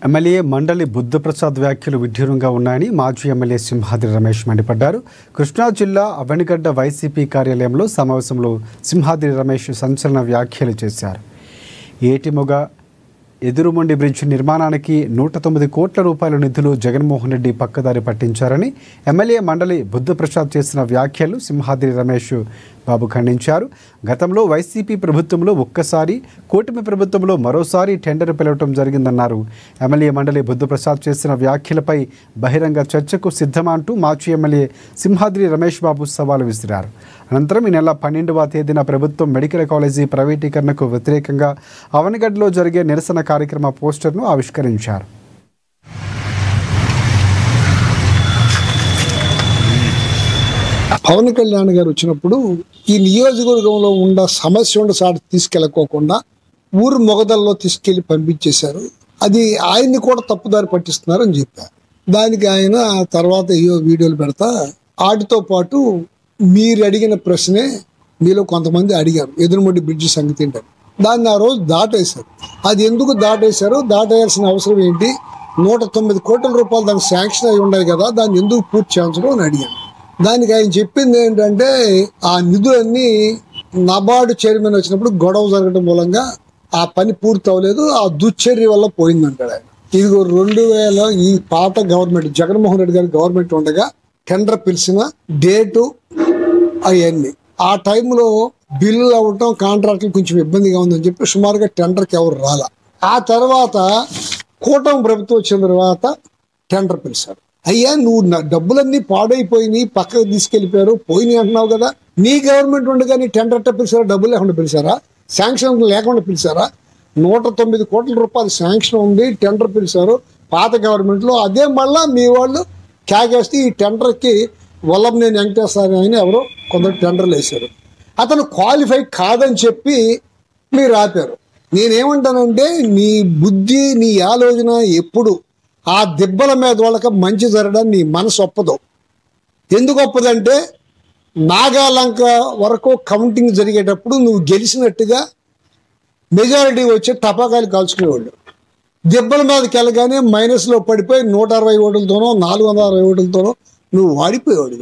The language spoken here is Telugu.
ఎమ్మెల్యే మండలి బుద్ధప్రసాద్ వ్యాఖ్యలు విడ్డూరంగా ఉన్నాయని మాజీ ఎమ్మెల్యే సింహాద్రి రమేష్ మండిపడ్డారు. కృష్ణా జిల్లా అవనిగడ్డ వైసీపీ కార్యాలయంలో సమావేశంలో సింహాద్రి రమేష్ సంచలన వ్యాఖ్యలు చేశారు. ఏటిమొగ ఎదురుమండి బ్రిడ్జ్ నిర్మాణానికి 109 కోట్ల రూపాయల నిధులు జగన్మోహన్ రెడ్డి పక్కదారి పట్టించారని ఎమ్మెల్యే మండలి బుద్ధప్రసాద్ చేసిన వ్యాఖ్యలు సింహాద్రి రమేష్ బాబు ఖండించారు. గతంలో వైసీపీ ప్రభుత్వంలో ఒక్కసారి, కూటమి ప్రభుత్వంలో మరోసారి టెండర్ పిలవటం జరిగిందన్నారు. ఎమ్మెల్యే మండలి బుద్ధప్రసాద్ చేసిన వ్యాఖ్యలపై బహిరంగ చర్చకు సిద్ధమా అంటూ మాజీ ఎమ్మెల్యే సింహాద్రి రమేష్ బాబు సవాలు విసిరారు. అనంతరం ఈ నెల 12వ తేదీన ప్రభుత్వం మెడికల్ కాలేజీ ప్రైవేటీకరణకు వ్యతిరేకంగా అవనిగడ్డలో జరిగే నిరసన కార్యక్రమ పోస్టర్ను ఆవిష్కరించారు. పవన్ కళ్యాణ్ గారు వచ్చినప్పుడు ఈ నియోజకవర్గంలో ఉన్న సమస్య ఉండ సాటి తీసుకెళ్ళకోకుండా ఊరు మొగదల్లో తీసుకెళ్లి పంపించేశారు. అది ఆయన్ని కూడా తప్పుదారి పట్టిస్తున్నారు అని చెప్పారు. దానికి ఆయన తర్వాత వీడియోలు పెడతా వాటితో పాటు మీరు అడిగిన ప్రశ్నే మీలో కొంతమంది అడిగారు, ఎదురుమొండి బ్రిడ్జి సంగతి ఏంటని. దాన్ని ఆ రోజు దాటేశారు. అది ఎందుకు దాటేశారో, దాటేయాల్సిన అవసరం ఏంటి, 109 కోట్ల రూపాయలు దానికి శాంక్షన్ అయి ఉన్నాయి కదా, దాన్ని ఎందుకు పూర్తి చేయించడం అని అడిగాను. దానికి ఆయన చెప్పింది ఏంటంటే ఆ నిధులన్నీ నబార్డు చైర్మన్ వచ్చినప్పుడు గొడవ జరగడం మూలంగా ఆ పని పూర్తి అవ్వలేదు, ఆ దుశ్చర్య వల్ల పోయిందంటాడు ఆయన. ఇదిగో 2000 ఈ పాత గవర్నమెంట్ జగన్మోహన్ రెడ్డి గారి గవర్నమెంట్ ఉండగా టెండర్ పిలిచిన డేటు అవన్నీ ఆ టైంలో బిల్లులు అవ్వటం కాంట్రాక్టులు కొంచెం ఇబ్బందిగా ఉందని చెప్పి సుమారుగా టెండర్కి ఎవరు రాలా. ఆ తర్వాత కూటమి ప్రభుత్వం వచ్చిన తర్వాత టెండర్ పిలిచారు. అయ్యా నువ్వు డబ్బులన్నీ పాడైపోయినాయి, పక్కకు తీసుకెళ్ళిపోయారు, పోయినాయి అంటున్నావు కదా, నీ గవర్నమెంట్ ఉండగా నీ టెండర్ పిలిచారా, డబ్బులు లేకుండా పిలిచారా, శాంక్షన్ లేకుండా పిలిచారా? 109 కోట్ల రూపాయలు శాంక్షన్ ఉంది, టెండర్ పిలిచారు పాత గవర్నమెంట్లో. అదే మళ్ళా మీ వాళ్ళు క్యాగేస్తే ఈ టెండర్కి వల్లభనేని వెంకటేశ్వర అని ఎవరో కొందరు టెండర్లు వేశారు. అతను క్వాలిఫై కాదని చెప్పి మీరు ఆపారు. నేనేమంటానంటే నీ బుద్ధి, నీ ఆలోచన ఎప్పుడు ఆ దెబ్బల మీద వాళ్ళకి మంచి జరగడానికి నీ మనసు ఒప్పదు. ఎందుకు ఒప్పదంటే నాగాలంక వరకు కౌంటింగ్ జరిగేటప్పుడు నువ్వు గెలిచినట్టుగా మెజారిటీ వచ్చి టపాకాయలు కాల్చుకునేవాళ్ళు. దెబ్బల మీదకి వెళ్ళగానే మైనస్లో పడిపోయి 160 ఓట్లతోనో 460 ఓట్లతోనో నువ్వు వాడిపోయేవాడు.